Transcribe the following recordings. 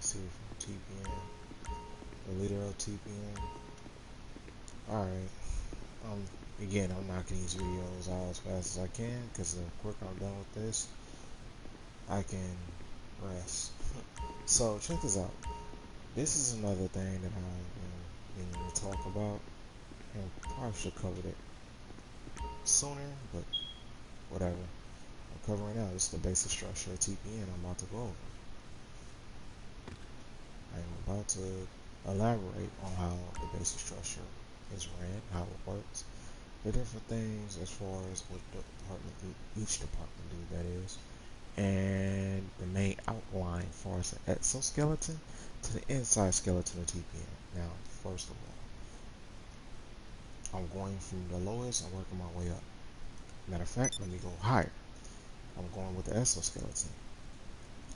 see from TPN, the leader of TPN. Alright, again, I'm knocking these videos out as fast as I can because the quicker I'm done with this, I can rest. So, check this out. This is another thing that I've been meaning to talk about, and probably should cover it sooner, but whatever. I'm covering now. This is the basic structure of TPN I'm about to go over. I'm about to elaborate on how the basic structure is ran, how it works, the different things as far as what the department, each department do, that is, and the main outline as far as the exoskeleton to the inside skeleton of TPN. Now, first of all, I'm going from the lowest and working my way up. Matter of fact, let me go higher. I'm going with the exoskeleton.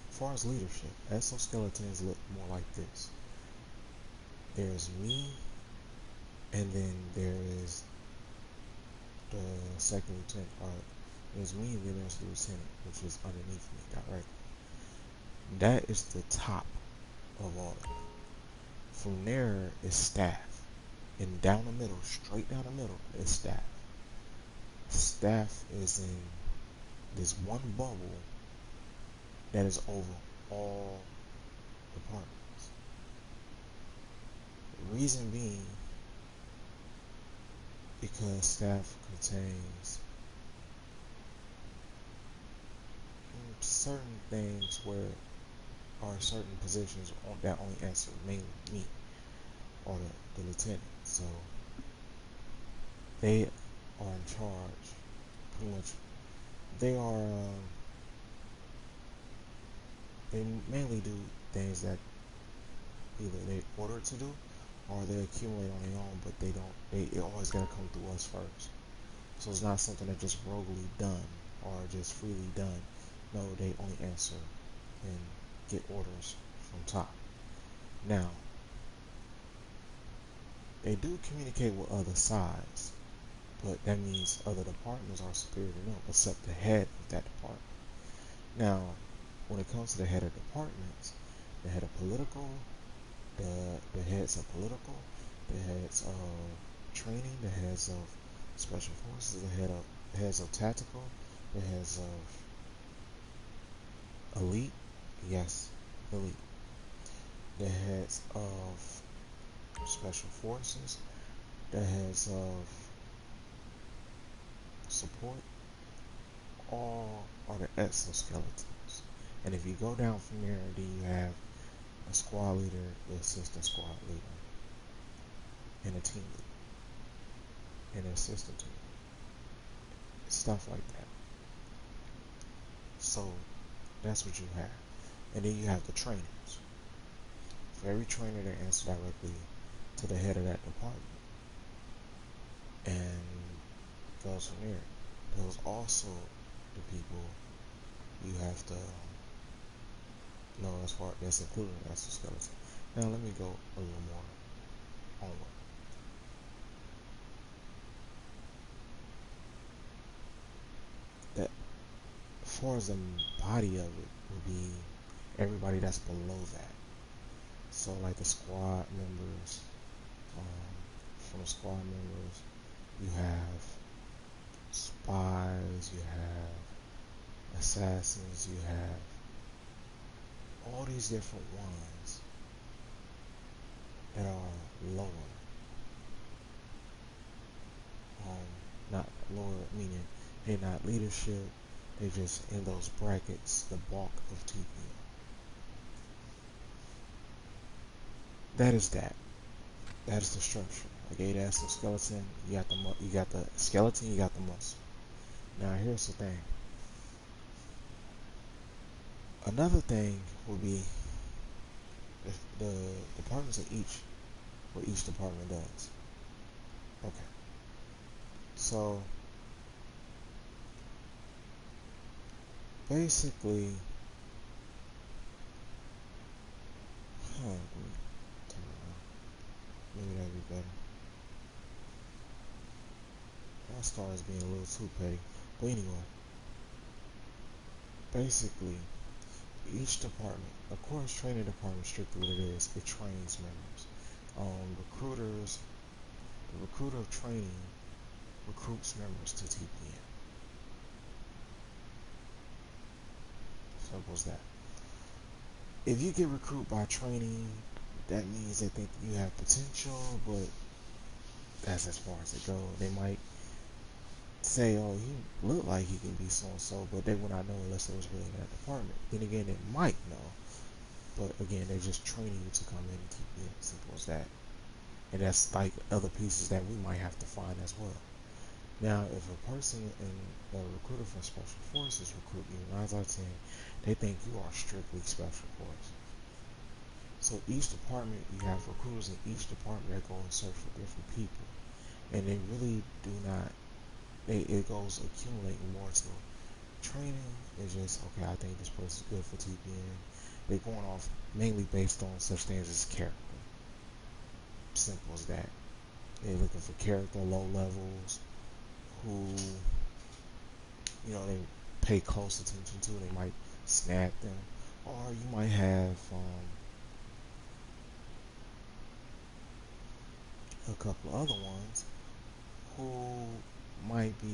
As far as leadership, exoskeletons look more like this. There's me, and then there is the second lieutenant, or there's me, and then there's the lieutenant, which is underneath me directly. That is the top of all of it. From there is staff, and down the middle, straight down the middle, is staff. Staff is in this one bubble that is over all departments. The reason being because staff contains certain things where are certain positions that only answer mainly me or the lieutenant. So they are in charge. Pretty much, they are. They mainly do things that either they order to do or they accumulate on their own, but they don't. It always gotta come through us first. So it's not something that's just roguely done or just freely done. No, they only answer and get orders from top. Now, they do communicate with other sides, but that means other departments are superior to them, except the head of that department. Now, when it comes to the head of departments, the head of political, the heads of political, the heads of training, the heads of special forces, the heads of tactical, the heads of elite, yes, elite, the heads of special forces, the heads of support, all are the exoskeletons. And if you go down from there, then you have a squad leader, the assistant squad leader, and a team leader, and an assistant team leader, stuff like that. So that's what you have. And then you have the trainers. For every trainer, they answer directly to the head of that department, and goes from there. Those also the people you have to know as far as including the exoskeleton. Now let me go a little more onward. That as far as the body of it would be everybody that's below that. So like the squad members, from the squad members, you have spies, you have assassins, you have all these different ones that are lower. Not lower meaning they're not leadership, they just in those brackets, the bulk of TPN. That is that. That is the structure. I gave the skeleton. You got the skeleton. You got the muscle. Now here's the thing. Another thing would be the departments of what each department does. Okay. So basically, maybe that'd be better. That starts being a little too petty. But anyway, basically, each department, of course, training department strictly what it is. It trains members. Recruiters, the recruiter of training recruits members to TPN. Simple as that. If you get recruited by training, that means they think you have potential, but that's as far as it goes. They might say, "Oh, he look like he can be so and so," but they would not know unless it was really in that department. Then again, they might know, but again, they're just training you to come in and TPN. Simple as that. And that's like other pieces that we might have to find as well. Now, if a person in a recruiter for special forces recruit you, 9 out of 10, they think you are strictly special forces. So each department, you have recruiters in each department that go and search for different people, and they really do not. It goes accumulating more to training. It's just okay. I think this person's good for TPN. They're going off mainly based on such things as character. Simple as that. They're looking for character, low levels, who they pay close attention to. They might snag them, or you might have a couple other ones who might be,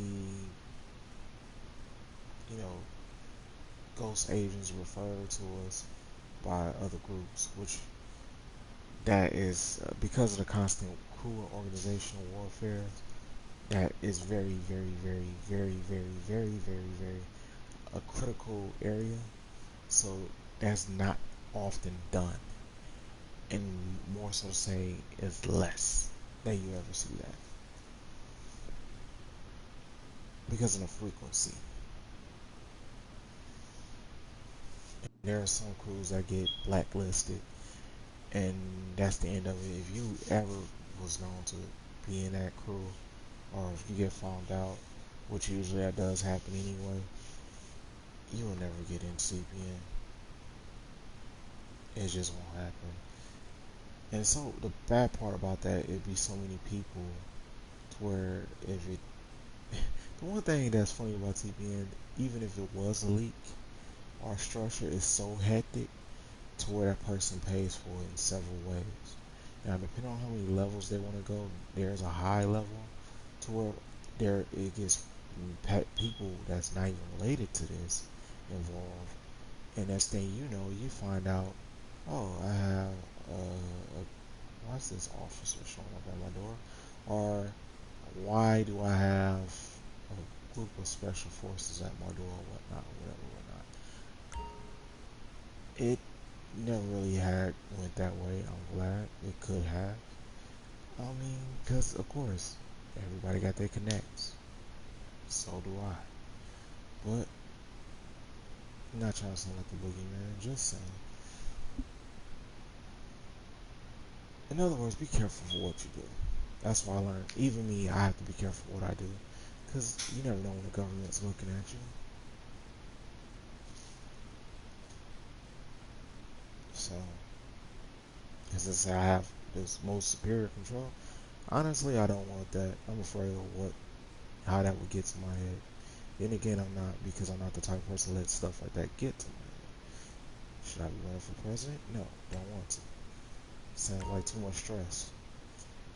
you know, ghost agents referred to us by other groups, which that is because of the constant crew and organizational warfare. That is very, very, very, very, very, very, very, very a critical area. So that's not often done, and more so say is less that you ever see that because of the frequency. There are some crews that get blacklisted, and that's the end of it. If you ever was known to be in that crew, or if you get found out, which usually that does happen anyway, you will never get into CPN. It just won't happen. And so the bad part about that, it'd be so many people to where if it, the one thing that's funny about TPN, even if it was a leak, our structure is so hectic to where that person pays for it in several ways. Now, depending on how many levels they want to go, there's a high level to where it gets people that's not even related to this involved, and next thing you know, you find out, oh, I have why is this officer showing up at my door, or why do I have a group of special forces at my door, or whatnot, whatever, whatnot. It never really had went that way. I'm glad it could have. I mean, because of course, everybody got their connects. So do I. But I'm not trying to sound like a boogeyman. Just saying. In other words, be careful for what you do. That's why I learned. Even me, I have to be careful what I do, because you never know when the government's looking at you. So, as I say, I have this most superior control. Honestly, I don't want that. I'm afraid of how that would get to my head. Then again, I'm not, because I'm not the type of person to let stuff like that get to my head. Should I be running for president? No, don't want to. Sounds like too much stress.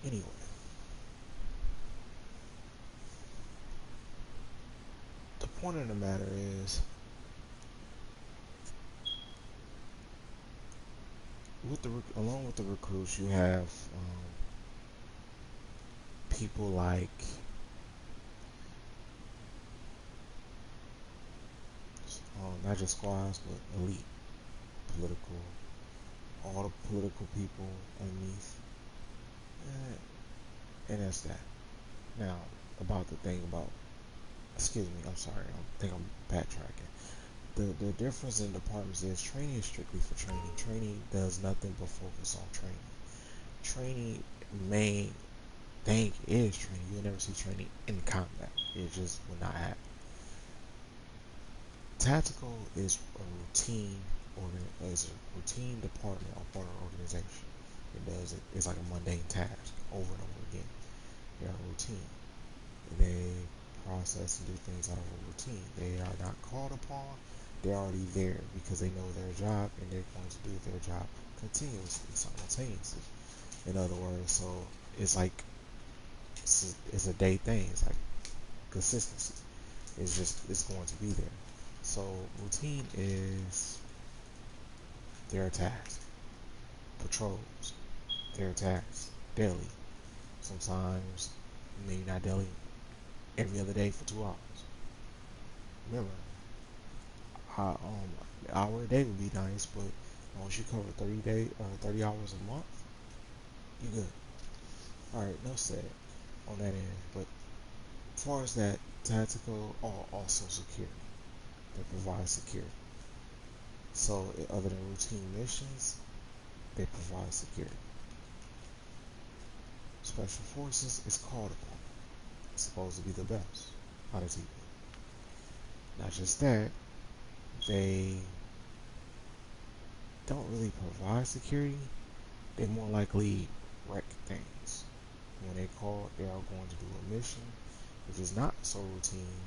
Anyway, the point of the matter is, along with the recruits, you have people like not just squads, but elite political, all the political people underneath, and that's that. Now, about the thing about, excuse me, I'm sorry, I think I'm backtracking. The difference in departments is training is strictly for training. Training does nothing but focus on training. Training main thing is training. You'll never see training in combat. It just will not happen. Tactical is a routine is a routine department or part of an organization. It's like a mundane task over and over again. They are routine. They process and do things out of a routine. They are not called upon. they're already there because they know their job and they're going to do their job continuously, simultaneously. In other words, so it's like it's a day thing. It's like consistency. It's going to be there. So routine is their task. Patrols, their tasks daily. Sometimes maybe not daily, every other day for 2 hours. Remember, an hour a day would be nice, but once you cover 30 hours a month, you good. All right, no said on that end. But as far as that, tactical are also security. They provide security. So other than routine missions, they provide security. Special forces is called upon. It's supposed to be the best out of TPN. Not just that, they don't really provide security. They more likely wreck things. When they call, they are going to do a mission, which is not so routine,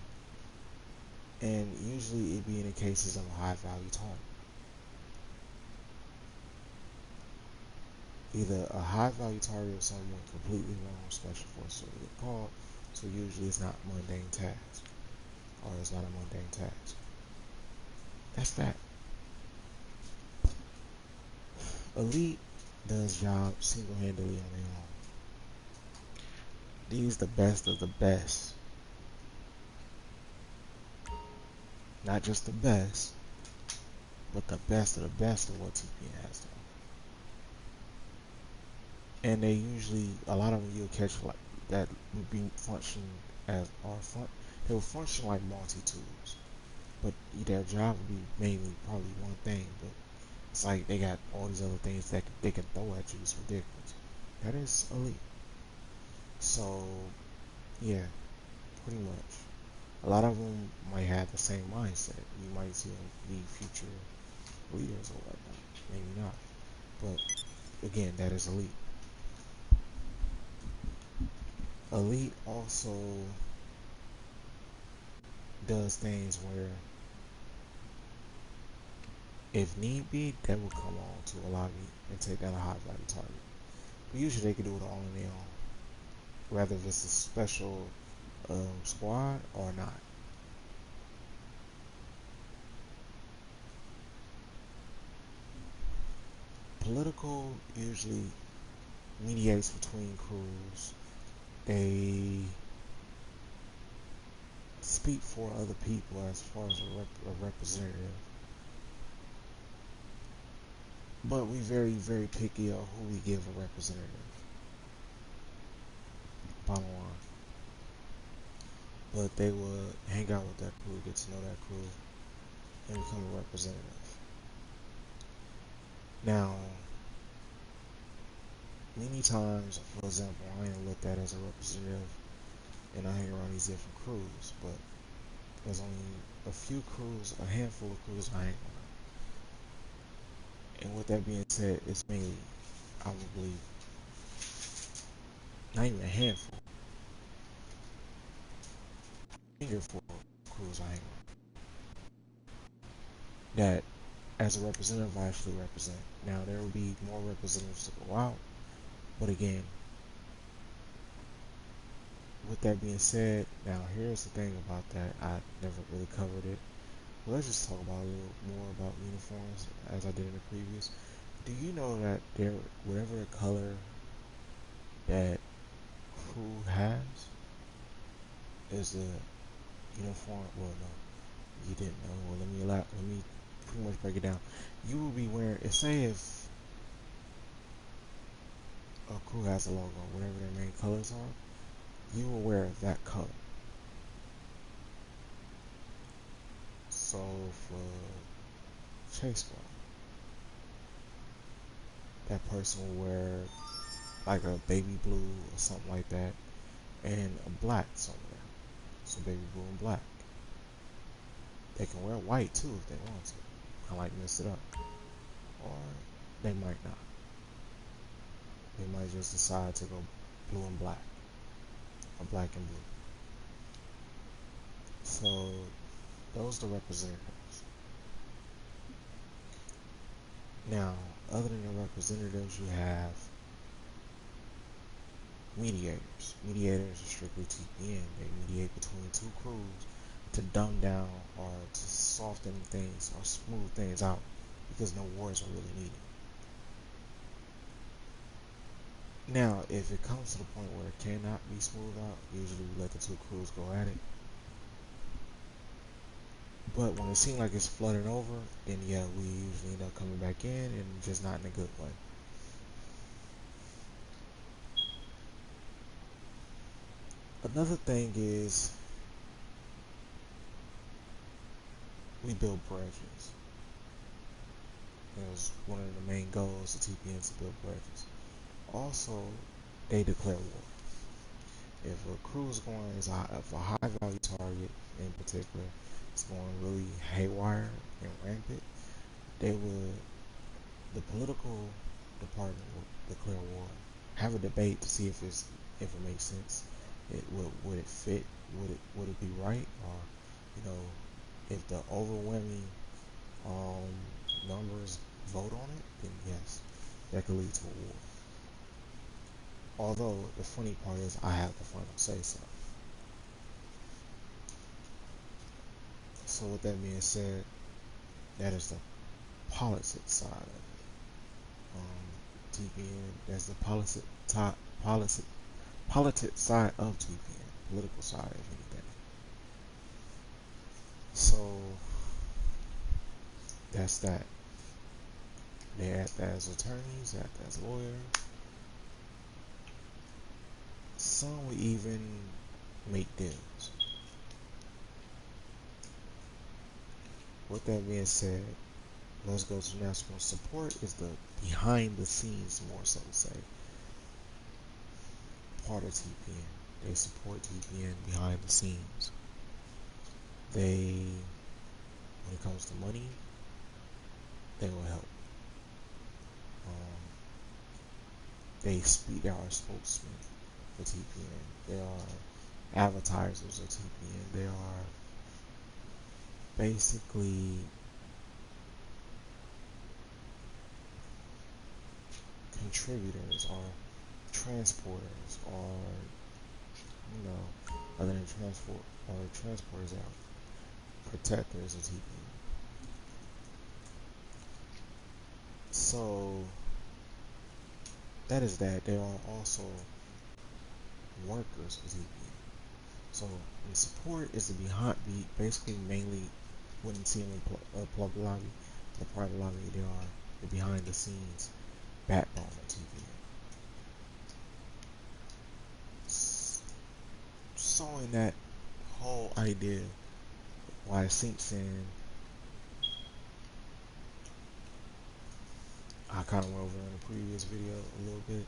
and usually it be in the cases of a high value target. Either a high value target or someone completely wrong special force will get called, so usually it's not mundane task, or it's not a mundane task. That's that. Elite does jobs single-handedly on their own. These the best of the best. Not just the best, but the best of the best of what TPN has to offer. And they usually, a lot of them you'll catch like that would be function as or fun. They will function like multi-tools, but their job would be mainly probably one thing. But it's like they got all these other things that they can throw at you. It's ridiculous. That is elite. So yeah, pretty much. A lot of them might have the same mindset. You might see them be future leaders or whatnot. Maybe not. But again, that is elite. Elite also does things where, if need be, they will come on to a lobby and take down a high value target. But usually they can do it all on their own, whether if it's a special squad or not. Political usually mediates between crews. They speak for other people as far as a representative. But we very picky on who we give a representative. Bottom line. But they will hang out with that crew, get to know that crew, and become a representative. Now, many times, for example, I am looked at as a representative and I hang around these different crews, but there's only a few crews, a handful of crews I hang around. And with that being said, it's mainly, I would believe, not even a handful, finger full crews I hang around that as a representative I actually represent. Now there will be more representatives to go out, but again, with that being said, now here's the thing about that. I never really covered it. But let's just talk about a little more about uniforms as I did in the previous. Do you know that there, whatever color that crew has is the uniform? Well, no, you didn't know. Well, let me pretty much break it down. You will be wearing. Say if a crew has a logo, whatever their main colors are, you will wear that color. So for Chase Squad, that person will wear like a baby blue or something like that, and a black somewhere. So baby blue and black. They can wear white too if they want to, kind of like mix it up, or they might not. They might just decide to go blue and black, or black and blue. So those are the representatives. Now, other than the representatives, you have mediators. Mediators are strictly TPN. They mediate between two crews to dumb down or to soften things or smooth things out because no wars are really needed. Now, if it comes to the point where it cannot be smoothed out, usually we let the two crews go at it. But when it seems like it's flooding over, then yeah, we usually end up coming back in and just not in a good way. Another thing is we build bridges. It was one of the main goals of TPN to build bridges. Also, they declare war. If a crew is going, if a high value target in particular is going really haywire and rampant, the political department will declare war, have a debate to see if it makes sense. Would it fit? Would it be right? Or, if the overwhelming um, numbers vote on it, then yes, that could lead to a war. Although the funny part is I have the final say so. So with that being said, that is the politics side of it. TPN, that's the politics side of TPN, political side if anything. So that's that. They act as attorneys, act as lawyers. Some will even make deals. With that being said, let's go to national support is the behind the scenes, more so say, part of TPN. They support TPN behind the scenes. When it comes to money, they will help. They are spokesmen for TPN. They are advertisers of TPN. They are basically contributors or transporters or, other than transporters are protectors of TPN. So that is that. There are also workers of TPN. So the support is the basically mainly wouldn't see them in the public lobby, the private lobby. They are the behind the scenes backbone of TPN. So in that whole idea, why it sinks in, I kind of went over in a previous video a little bit.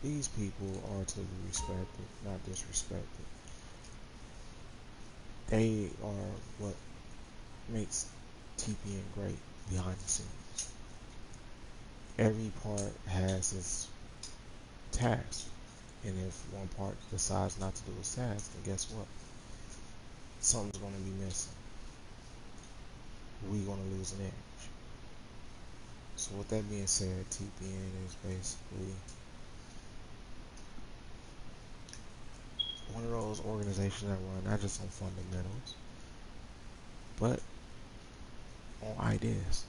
These people are to be respected, not disrespected. They are what makes TPN great behind the scenes. Every part has its task, and if one part decides not to do its task, then guess what? Something's going to be missing. We're going to lose an edge. So with that being said, TPN is basically one of those organizations that run not just on fundamentals, but on ideas.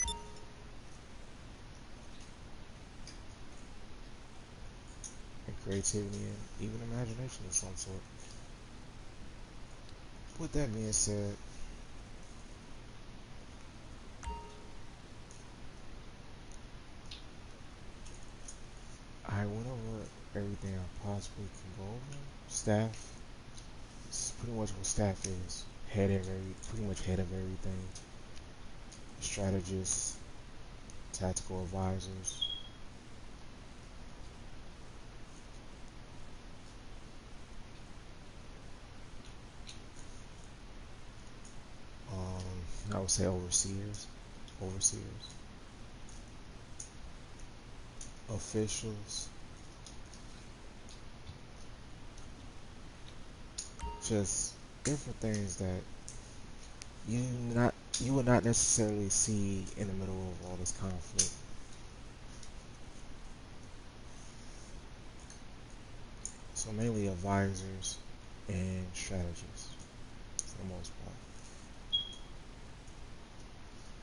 And creativity and even imagination of some sort. With that being said, I went over everything I possibly can go over. Staff, it's pretty much what staff is. Pretty much head of everything. Strategists, tactical advisors, I would say overseers, officials, just different things that you not you would not necessarily see in the middle of all this conflict. So mainly advisors and strategists for the most part.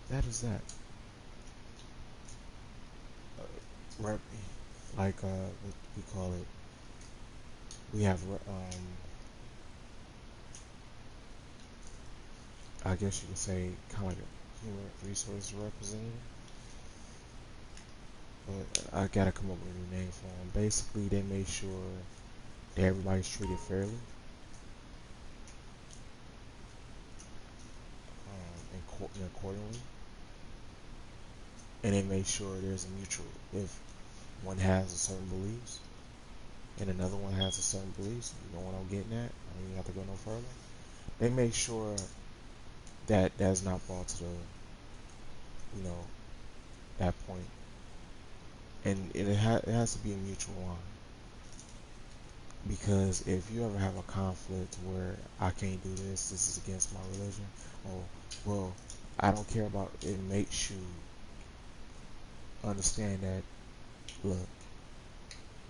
That is that. Rep, like what we call it. We have I guess you could say kind of like a human resource representative, but I gotta come up with a new name for them. Basically, they make sure that everybody's treated fairly, and accordingly, and they make sure there's a mutual. If one has a certain beliefs and another one has a certain beliefs, you know what I'm getting at. I don't even have to go no further. They make sure that that's not brought to the, you know, that point, and it has to be a mutual line. Because if you ever have a conflict where I can't do this, this is against my religion, or well, I don't care about it, makes you understand that look,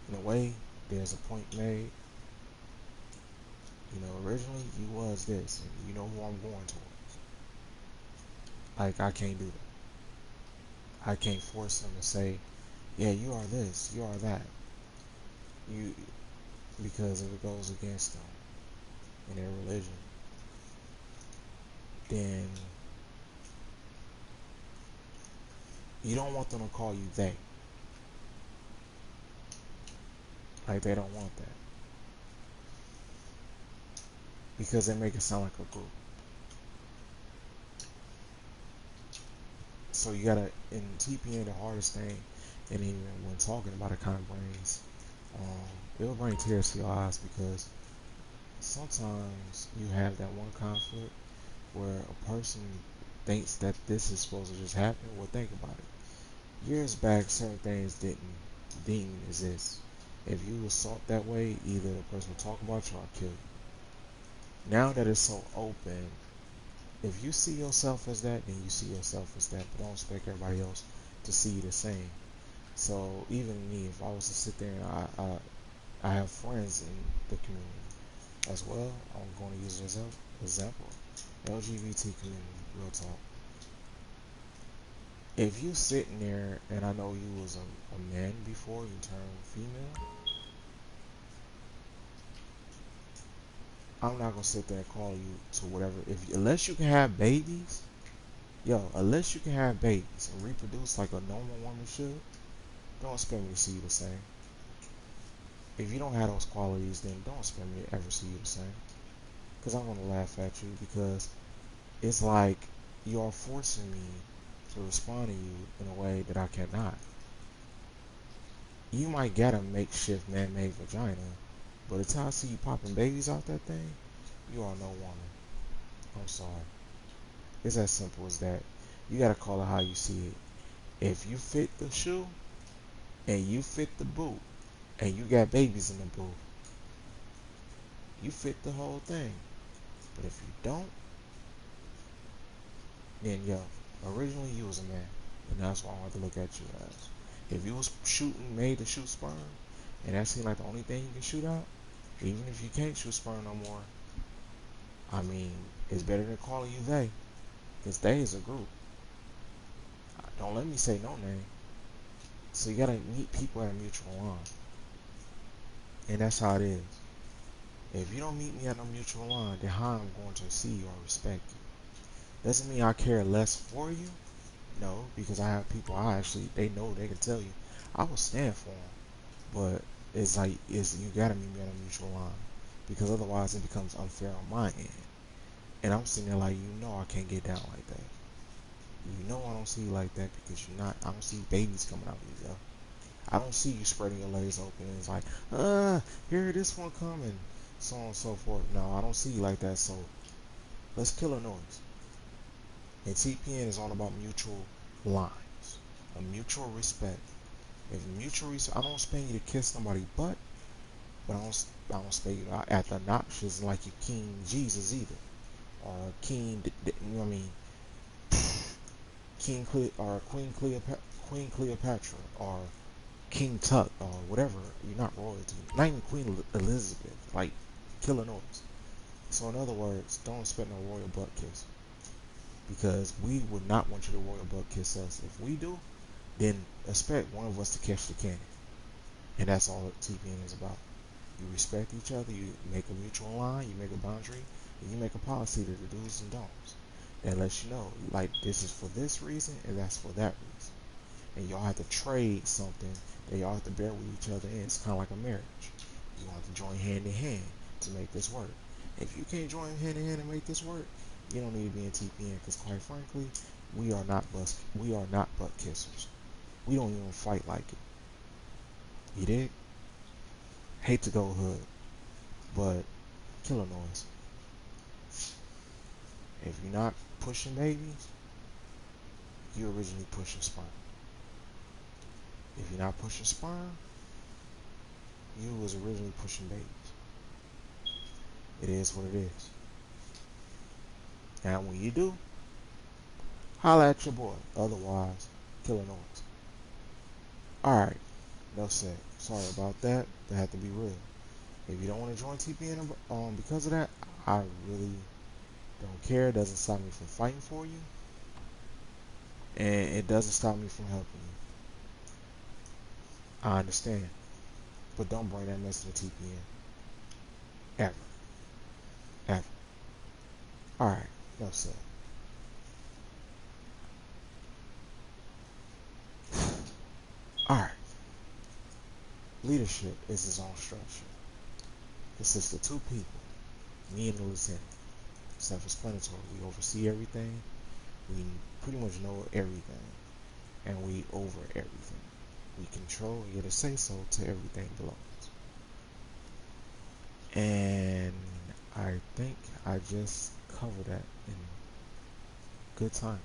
in a way, there's a point made. You know, originally you was this, and you know who I'm going towards. Like I can't do that. I can't force them to say, yeah, you are this, you are that. You because if it goes against them in their religion, then you don't want them to call you they. Like they don't want that because they make it sound like a group. So you gotta in TPN the hardest thing, and even when talking about it, kind of brings it'll bring tears to your eyes because sometimes you have that one conflict where a person thinks that this is supposed to just happen. Well, think about it. Years back, certain things didn't exist. If you were sought that way, either the person would talk about you or kill you. Now that it's so open, if you see yourself as that, then you see yourself as that. But don't expect everybody else to see you the same. So even me, if I was to sit there and I have friends in the community as well, I'm going to use an example. LGBT community, real talk. If you sitting there and I know you was a man before you turned female, I'm not gonna sit there and call you to whatever. If unless you can have babies, yo, unless you can have babies and reproduce like a normal woman should, don't expect me to see you the same. If you don't have those qualities, then don't expect me to ever see you the same. Because I'm gonna laugh at you because it's like you're forcing me to respond to you in a way that I cannot. You might get a makeshift man-made vagina, but until I see you popping babies out that thing, you are no woman. I'm sorry. It's as simple as that. You gotta call it how you see it. If you fit the shoe and you fit the boot and you got babies in the boot, you fit the whole thing. But if you don't, then yo, originally you was a man, and that's why I want to look at you as. If you was shooting, made to shoot sperm, and that seemed like the only thing you can shoot out, even if you can't shoot sperm no more, I mean, it's better than calling you they, because they is a group. Don't let me say no name. So you gotta meet people at a mutual line, and that's how it is. If you don't meet me at a mutual line, then how I'm going to see you or respect you. Doesn't mean I care less for you. No, because I have people I actually they know they can tell you I will stand for them. But it's like you gotta meet me at a mutual line because otherwise it becomes unfair on my end. And I'm sitting there like I can't get down like that. I don't see you like that because you're not. I don't see babies coming out of you, yo. I don't see you spreading your legs open and it's like, here this one coming, so on and so forth. No, I don't see you like that. So let's kill a noise. And TPN is all about mutual lines, a mutual respect. If mutual respect, I don't expect you to kiss somebody's butt, but I don't expect you to act obnoxious like you King Jesus either, or King, you know what I mean? Queen Cleopatra or King Tut or whatever. You're not royalty. Not even Queen Elizabeth. Like, kill a noise. So in other words, don't expect no royal butt kiss, because we would not want you to royal butt kiss us. If we do, then expect one of us to catch the cannon, and that's all TPN is about. You respect each other, you make a mutual line, you make a boundary, and you make a policy to the do's and don'ts. That lets you know, like, this is for this reason and that's for that reason. And y'all have to trade something that y'all have to bear with each other in. It's kind of like a marriage. You have to join hand in hand to make this work. If you can't join hand in hand and make this work, you don't need to be in TPN, because quite frankly, we are not butt kissers. We don't even fight like it. You dig? Hate to go hood, but killer noise. If you're not pushing babies, you originally pushing sperm. If you're not pushing sperm, you was originally pushing babies. It is what it is. Now when you do, holla at your boy. Otherwise, killer noise. Alright, enough said. Sorry about that. That had to be real. If you don't want to join TPN because of that, I really don't care. It doesn't stop me from fighting for you, and it doesn't stop me from helping you. I understand, but don't bring that mess to the TPN ever, ever. All right, enough said. All right, leadership is its own structure. It consists of two people, me and the lieutenant. Self-explanatory. We oversee everything. We pretty much know everything, and we over everything. We control and get a say-so to everything below us. And I think I just covered that in good time.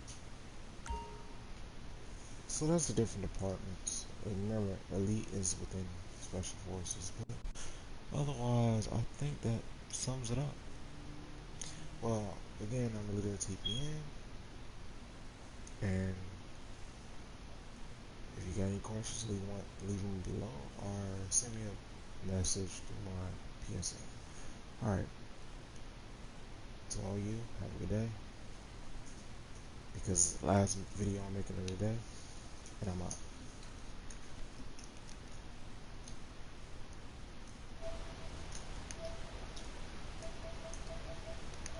So that's the different departments. And remember, elite is within special forces, but otherwise, I think that sums it up. Well, again, I'm the leader of TPN, and if you got any questions, leave them below, or send me a message through my PSN. Alright, to all you, have a good day, because it's the last video I'm making of the day, and I'm out.